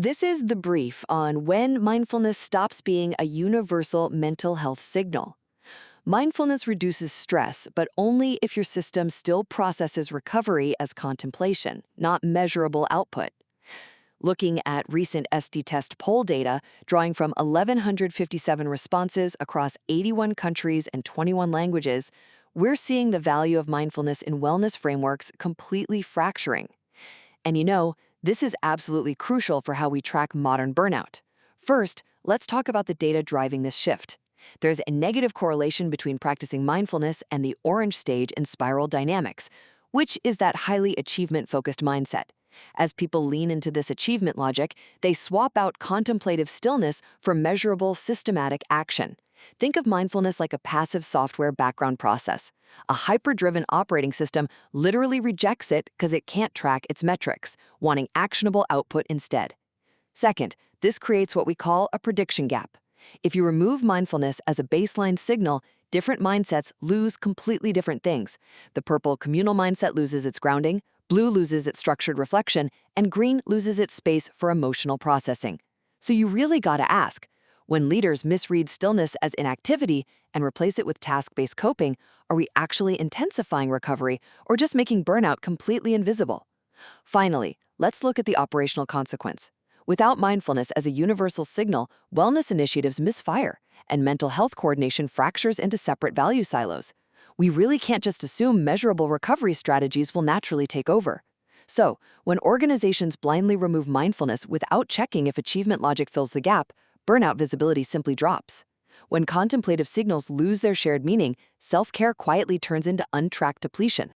This is the brief on when mindfulness stops being a universal mental health signal. Mindfulness reduces stress, but only if your system still processes recovery as contemplation, not measurable output. Looking at recent SDTEST poll data, drawing from 1,157 responses across 81 countries and 21 languages, we're seeing the value of mindfulness in wellness frameworks completely fracturing. And this is absolutely crucial for how we track modern burnout. First, let's talk about the data driving this shift. There's a negative correlation between practicing mindfulness and the orange stage in spiral dynamics, which is that highly achievement-focused mindset. As people lean into this achievement logic, they swap out contemplative stillness for measurable, systematic action. Think of mindfulness like a passive software background process. A hyper-driven operating system literally rejects it because it can't track its metrics, wanting actionable output instead. Second, this creates what we call a prediction gap. If you remove mindfulness as a baseline signal, different mindsets lose completely different things. The purple communal mindset loses its grounding, blue loses its structured reflection, and green loses its space for emotional processing. So you really gotta ask, when leaders misread stillness as inactivity and replace it with task-based coping, are we actually intensifying recovery or just making burnout completely invisible? Finally, let's look at the operational consequence. Without mindfulness as a universal signal, wellness initiatives misfire, and mental health coordination fractures into separate value silos. We really can't just assume measurable recovery strategies will naturally take over. So, when organizations blindly remove mindfulness without checking if achievement logic fills the gap, burnout visibility simply drops. When contemplative signals lose their shared meaning, self-care quietly turns into untracked depletion.